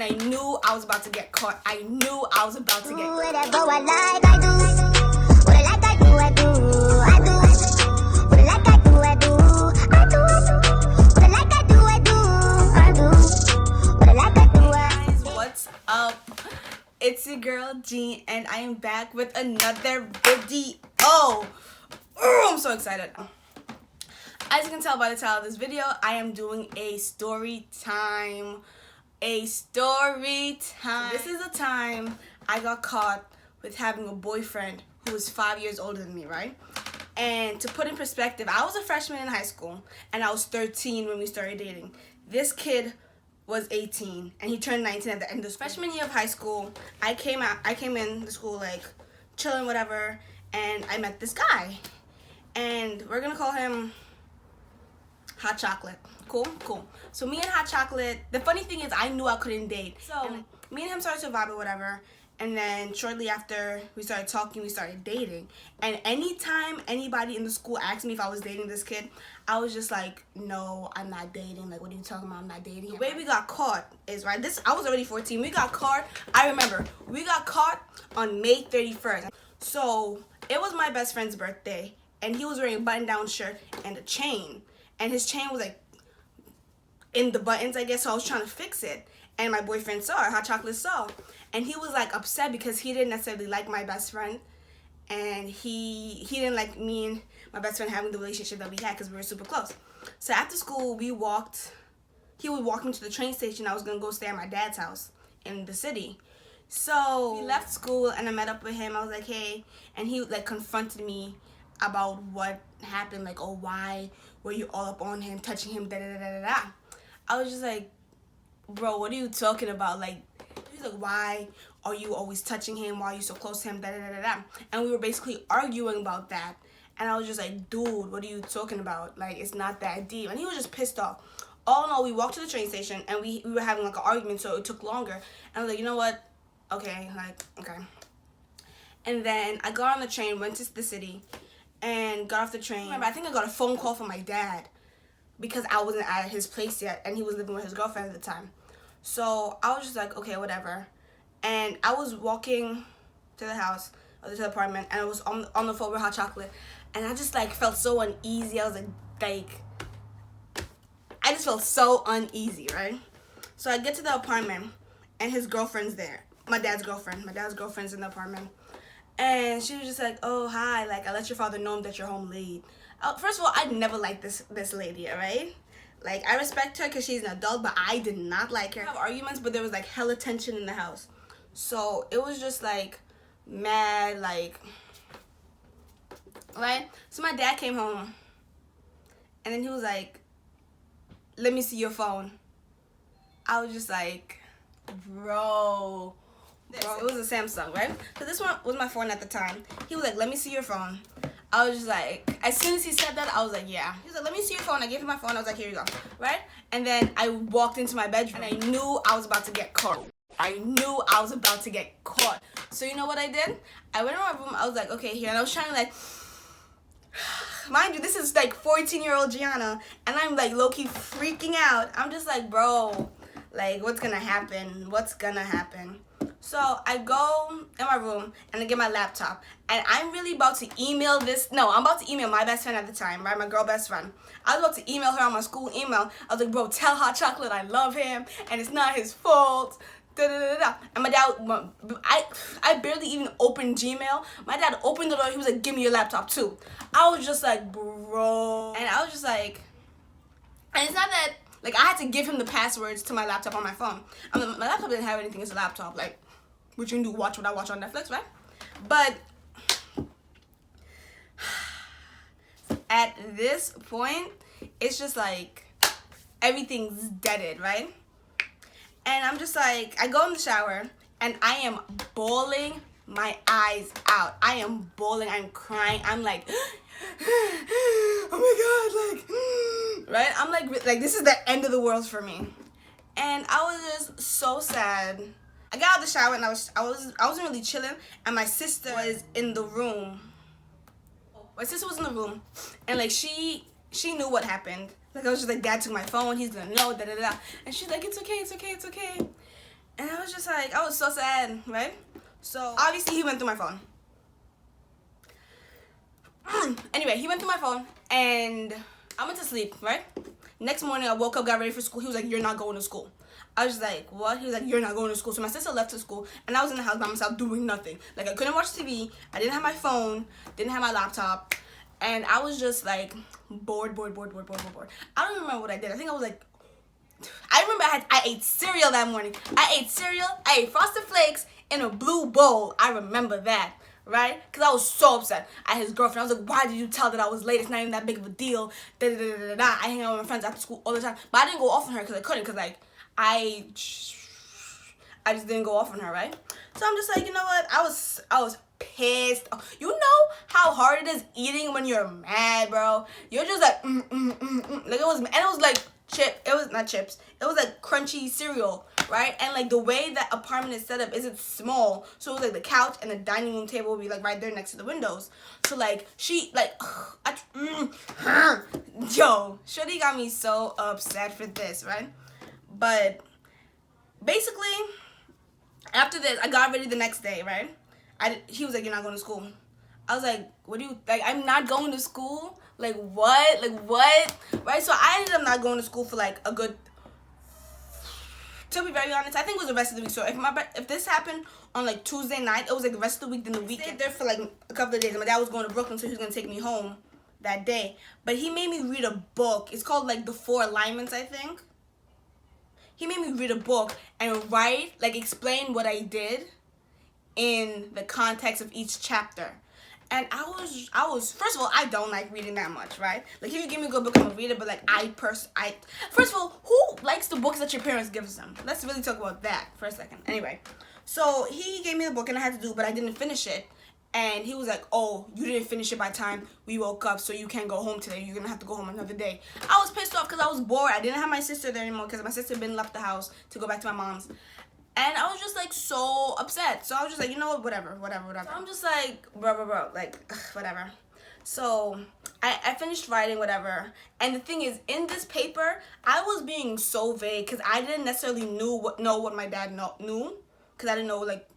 and I knew I was about to get caught. I knew I was about to get caught. Whatever I like, I do. What I like, I do, I do. I do. What I like, I do, I do. I do. What I like, I do, I do. I do. What I like, I do, I do. Guys, what's up? It's your girl G, and I am back with another video. Oh, I'm so excited. As you can tell by the title of this video, I am doing a story time. This is the time I got caught with having a boyfriend who was 5 years older than me, right? And to put in perspective, I was a freshman in high school, and I was 13 when we started dating. This kid was 18, and he turned 19 at the end of school. Freshman year of high school, I came in the school like chilling, whatever, and I met this guy, and we're gonna call him Hot Chocolate. Cool. So me and Hot Chocolate, the funny thing is I knew I couldn't date. So me and him started to vibe or whatever. And then shortly after we started talking, we started dating. And anytime anybody in the school asked me if I was dating this kid, I was just like, no, I'm not dating. Like, what are you talking about? I'm not dating. The way we got caught is, right, I was already 14. We got caught, I remember, we got caught on May 31st. So it was my best friend's birthday. And he was wearing a button-down shirt and a chain. And his chain was like in the buttons, I guess, so I was trying to fix it. And my boyfriend saw it, Hot Chocolate saw. And he was like upset because he didn't necessarily like my best friend. And he didn't like me and my best friend having the relationship that we had because we were super close. So after school, he would walk me to the train station. I was going to go stay at my dad's house in the city. So we left school and I met up with him. I was like, hey. And he like confronted me about what happened. Like, oh, why were you all up on him, touching him, da-da-da-da-da. I was just like, bro, what are you talking about? Like, he's like, why are you always touching him? Why are you so close to him? Da-da-da-da-da. And we were basically arguing about that. And I was just like, dude, what are you talking about? Like, it's not that deep. And he was just pissed off. All in all, we walked to the train station, and we were having, like, an argument, so it took longer. And I was like, you know what? Okay. And then I got on the train, went to the city, and got off the train. Remember, I think I got a phone call from my dad because I wasn't at his place yet, and he was living with his girlfriend at the time. So I was just like, okay, whatever. And I was walking to the house, or to the apartment, and I was on the phone with Hot Chocolate, and I just like felt so uneasy. I was like, I just felt so uneasy, right? So I get to the apartment, and his girlfriend's there. My dad's girlfriend's in the apartment. And she was just like, oh, hi, like, I let your father know that you're home late. First of all, I never liked this lady, all right? Like, I respect her because she's an adult, but I did not like her. We have arguments, but there was, like, hella tension in the house. So it was just, like, mad, like, right? So my dad came home, and then he was like, let me see your phone. I was just like, bro, it was a Samsung, right? So this one was my phone at the time. He was like, let me see your phone. I was just like, as soon as he said that, I was like, yeah. He was like, let me see your phone. I gave him my phone. I was like, here you go, right? And then I walked into my bedroom, and I knew I was about to get caught. So you know what I did? I went in my room. I was like, okay, here. And I was trying to like, mind you, this is like 14-year-old Gianna, and I'm like low-key freaking out. I'm just like, bro, like, what's gonna happen? So I go in my room and I get my laptop, and I'm really about to email I'm about to email my best friend at the time, right? My girl best friend. I was about to email her on my school email. I was like, bro, tell Hot Chocolate I love him and it's not his fault. Da-da-da-da. And my dad, I barely even opened Gmail. My dad opened the door. He was like, give me your laptop too. I was just like, bro. And I was just like, and it's not that, like, I had to give him the passwords to my laptop on my phone. I mean, my laptop didn't have anything as a laptop, like, which you can do watch what I watch on Netflix, right? But at this point, it's just like everything's deaded, right? And I'm just like, I go in the shower and I am bawling my eyes out. I am bawling, I'm crying, I'm like, oh my God, like, right? I'm like this is the end of the world for me. And I was just so sad. I got out of the shower and I wasn't really chilling, and my sister was in the room. My sister was in the room, and like she knew what happened. Like, I was just like, Dad took my phone, he's gonna know, da da da. And she's like, it's okay. I was so sad, right? So obviously he went through my phone. Anyway, he went through my phone and I went to sleep, right? Next morning I woke up, got ready for school. He was like, "You're not going to school." I was like, "What?" He was like, "You're not going to school." So my sister left to school and I was in the house by myself doing nothing. Like I couldn't watch TV. I didn't have my phone, didn't have my laptop, and I was just like bored. I don't remember what I did. I think I was like, I remember I ate cereal that morning. I ate Frosted Flakes in a blue bowl. I remember that, right? Because I was so upset at his girlfriend. I was like, "Why did you tell that I was late? It's not even that big of a deal." I hang out with my friends after school all the time. But I didn't go off on her because I couldn't. Because, like, I just didn't go off on her, right? So I'm just like, you know what? I was pissed. You know how hard it is eating when you're mad, bro? You're just like, Like, it was like, it was not chips. It was like crunchy cereal, right? And like the way that apartment is set up isn't small, so it was like the couch and the dining room table would be like right there next to the windows. So like yo, Shorty got me so upset for this, right? But basically, after this, I got ready the next day, right? He was like, "You're not going to school." I was like, "What do you like? I'm not going to school." Like what? Right? So I ended up not going to school for like a good, to be very honest, I think it was the rest of the week. So if this happened on like Tuesday night, it was like the rest of the week, then the weekend. I stayed there for like a couple of days. And my dad was going to Brooklyn, so he was going to take me home that day. But he made me read a book. It's called like The Four Alignments, I think. He made me read a book and explain what I did in the context of each chapter. And I was first of all, I don't like reading that much, right? Like, if you give me a good book, I'm gonna read it. But like, first of all, who likes the books that your parents give them? Let's really talk about that for a second. Anyway, so he gave me the book and I had to do it, but I didn't finish it. And he was like, "Oh, you didn't finish it by the time we woke up, so you can't go home today. You're gonna have to go home another day." I was pissed off because I was bored. I didn't have my sister there anymore because my sister had been left the house to go back to my mom's. And I was just like so upset. So I was just like, you know what, whatever. So I'm just like, bro, like, whatever. So I finished writing whatever. And the thing is, in this paper, I was being so vague because I didn't necessarily know what my dad knew. Because I didn't know, like,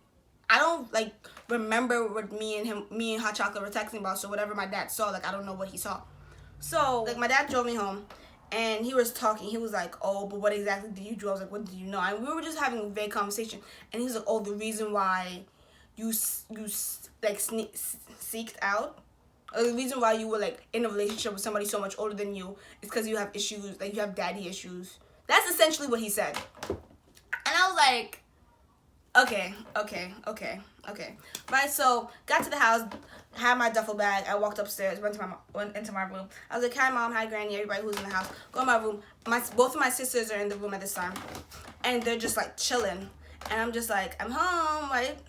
I don't like remember what me and Hot Chocolate were texting about. So whatever my dad saw, like, I don't know what he saw. So like, my dad drove me home. And he was talking. He was like, "Oh, but what exactly did you do?" I was like, "What did you know?" And we were just having a vague conversation. And he was like, "Oh, the reason why you seeked out, or the reason why you were like in a relationship with somebody so much older than you is because you have issues, like you have daddy issues." That's essentially what he said. And I was like, okay. Right, so got to the house, had my duffel bag. I walked upstairs, went into my room. I was like, "Hi, Mom. Hi, Granny. Everybody who's in the house. Go in my room." Both of my sisters are in the room at this time. And they're just, like, chilling. And I'm just like, "I'm home," right?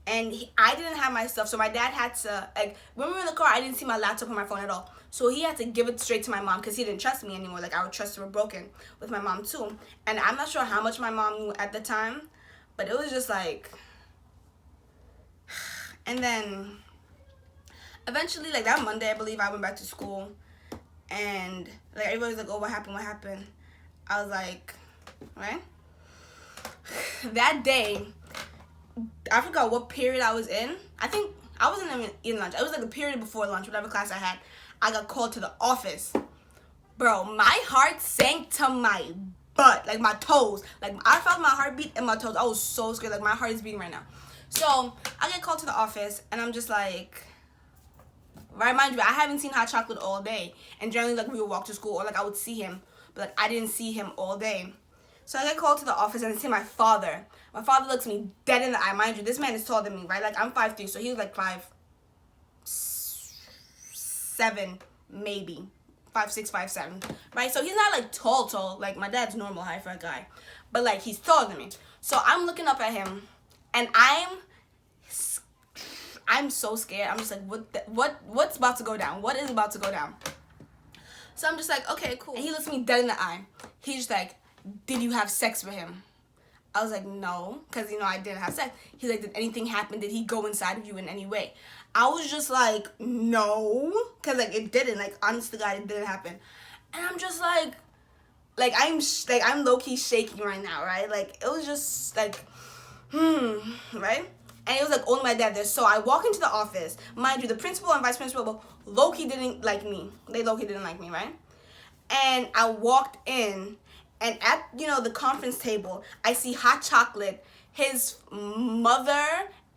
And I didn't have my stuff. So my dad had to, like, when we were in the car, I didn't see my laptop or my phone at all. So he had to give it straight to my mom because he didn't trust me anymore. Like, our trusts were broken with my mom, too. And I'm not sure how much my mom knew at the time. But it was just, like... And then... Eventually, like, that Monday, I believe, I went back to school, and, like, everybody was like, "Oh, what happened?" I was like, right? That day, I forgot what period I was in. I think I wasn't even in lunch. It was, like, the period before lunch, whatever class I had. I got called to the office. Bro, my heart sank to my butt, like, my toes. Like, I felt my heartbeat in my toes. I was so scared. Like, my heart is beating right now. So, I get called to the office, and I'm just like... Right, mind you, I haven't seen Hot Chocolate all day. And generally, like, we would walk to school or, like, I would see him. But, like, I didn't see him all day. So I get called to the office and I see my father. My father looks me dead in the eye. Mind you, this man is taller than me, right? Like, I'm 5'3", so he was, like, 5'7", maybe. 5'6", 5'7", right? So he's not, like, tall. Like, my dad's normal height for a guy. But, like, he's taller than me. So I'm looking up at him, and I'm so scared. I'm just like, what's about to go down? What is about to go down? So I'm just like, okay, cool. And he looks me dead in the eye. He's just like, "Did you have sex with him?" I was like, "No," because, I didn't have sex. He's like, "Did anything happen? Did he go inside of you in any way?" I was just like, "No," because, like, it didn't. Like, honest to God, it didn't happen. And I'm just like I'm low-key shaking right now, right? Like, it was just, like... right? And it was like only my dad there. So I walk into the office. Mind you, the principal and vice principal low-key didn't like me. They low-key didn't like me, right? And I walked in, and at, the conference table, I see hot chocolate, his mother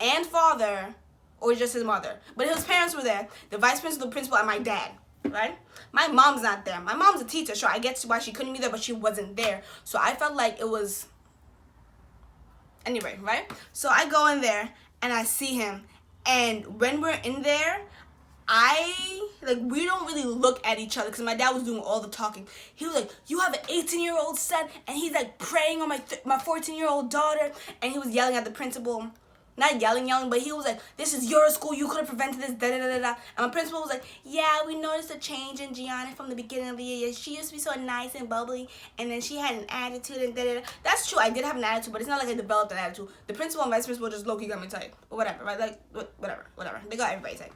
and father, or just his mother, but his parents were there, the vice principal, the principal, and my dad, right? My mom's not there. My mom's a teacher, sure, I get why she couldn't be there, but she wasn't there. So I felt like it was, anyway, right? So I go in there, and I see him, and when we're in there, we don't really look at each other because my dad was doing all the talking. He was like, you have an 18-year-old son, and he's like preying on my 14-year-old daughter, and he was yelling at the principal. Not yelling, but he was like, this is your school, you could have prevented this, da-da-da-da-da. And my principal was like, yeah, we noticed a change in Gianna from the beginning of the year. She used to be so nice and bubbly, and then she had an attitude, and da-da-da. That's true, I did have an attitude, but it's not like I developed an attitude. The principal and vice principal just low-key got me tight. But whatever, right? Like, whatever. They got everybody tight.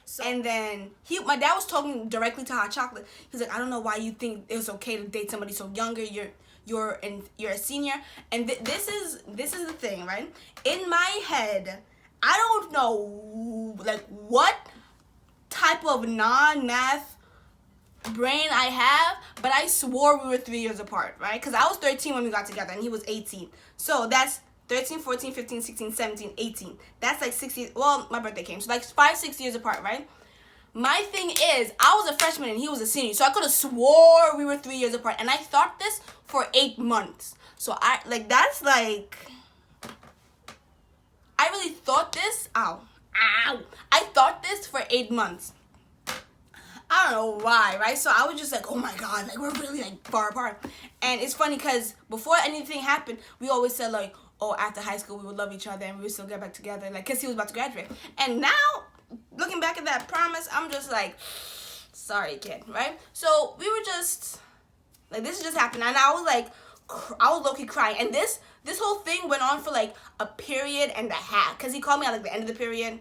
So, and then my dad was talking directly to Hot Chocolate. He's like, I don't know why you think it's okay to date somebody so younger. You're a senior, and this is the thing, right? In my head, I don't know like what type of non-math brain I have, but I swore we were 3 years apart, right? Because I was 13 when we got together, and he was 18. So that's 13, 14, 15, 16, 17, 18. That's like 6 years. Well, my birthday came. So like 5-6 years apart, right? My thing is, I was a freshman and he was a senior. So I could have swore we were 3 years apart. And I thought this for 8 months. So I really thought this. Ow. I thought this for 8 months. I don't know why, right? So I was just like, oh my God, like we're really like far apart. And it's funny because before anything happened, we always said like, oh, after high school we would love each other and we would still get back together, like, because he was about to graduate. And now, looking back at that promise, I'm just like, sorry, kid, right? So we were just like, this just happened, and I was like, I was low-key crying. And this whole thing went on for like a period and a half, because he called me at like the end of the period.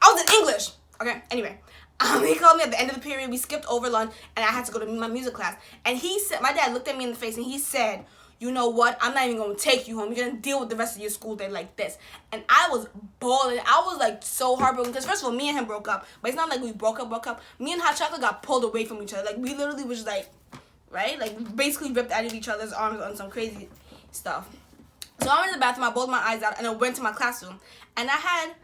I was in English, okay? Anyway, he called me at the end of the period. We skipped over lunch, and I had to go to my music class. And he said, my dad looked at me in the face, and he said, you know what? I'm not even going to take you home. You're going to deal with the rest of your school day like this. And I was bawling. I was like so heartbroken. Because first of all, me and him broke up. But it's not like we broke up. Me and Hot Chocolate got pulled away from each other. Like, we literally was like, right? Like, basically ripped out of each other's arms on some crazy stuff. So I went to the bathroom. I bawled my eyes out. And I went to my classroom. And I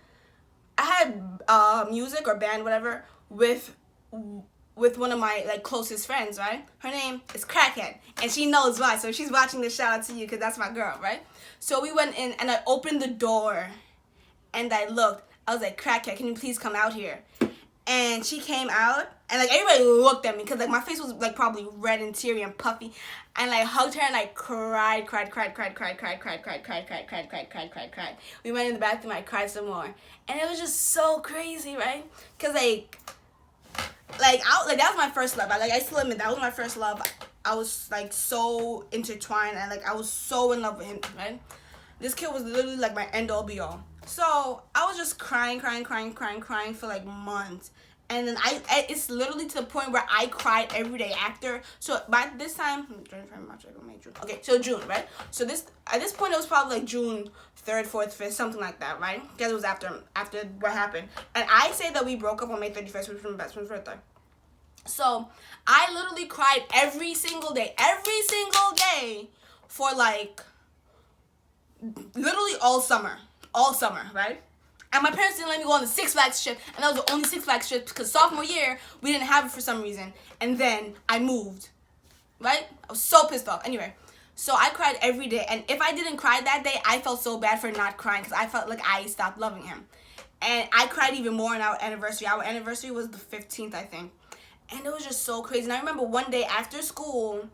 had music or band, whatever, with one of my like closest friends, right? Her name is Crackhead, and she knows why. So if she's watching this, shout out to you, because that's my girl, right? So we went in, and I opened the door, and I looked. I was like, Crackhead, can you please come out here? And she came out, and like everybody looked at me, because like my face was like probably red and teary and puffy, and I hugged her and I cried. We went in the bathroom, I cried some more, and it was just so crazy, right? Because like that was my first love. I still admit that was my first love. I was like so intertwined, and like I was so in love with him, right? This kid was literally like my end all be all. So I was just crying for like months. And then it's literally to the point where I cried every day after. So by this time, okay, so June, right? So at this point it was probably like June 3rd, 4th, 5th, something like that, right? Because it was after what happened. And I say that we broke up on May 31st, which was my best friend's birthday. So I literally cried every single day for like literally all summer, right? And my parents didn't let me go on the Six Flags trip, and that was the only Six Flags trip because sophomore year we didn't have it for some reason. And then I moved, right? I was so pissed off. Anyway, so I cried every day, and if I didn't cry that day, I felt so bad for not crying because I felt like I stopped loving him. And I cried even more on our anniversary. Our anniversary was the 15th, I think. And it was just so crazy. And I remember one day after school,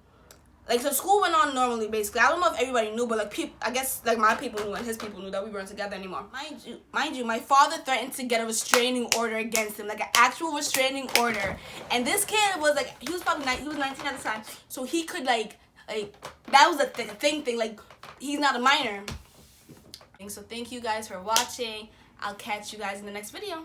like, so school went on normally, basically. I don't know if everybody knew, but, like, I guess, like, my people knew and his people knew that we weren't together anymore. Mind you, my father threatened to get a restraining order against him, like, an actual restraining order. And this kid was, like, he was probably 19 at the time, so he could, like, that was a thing, like, he's not a minor. So thank you guys for watching. I'll catch you guys in the next video.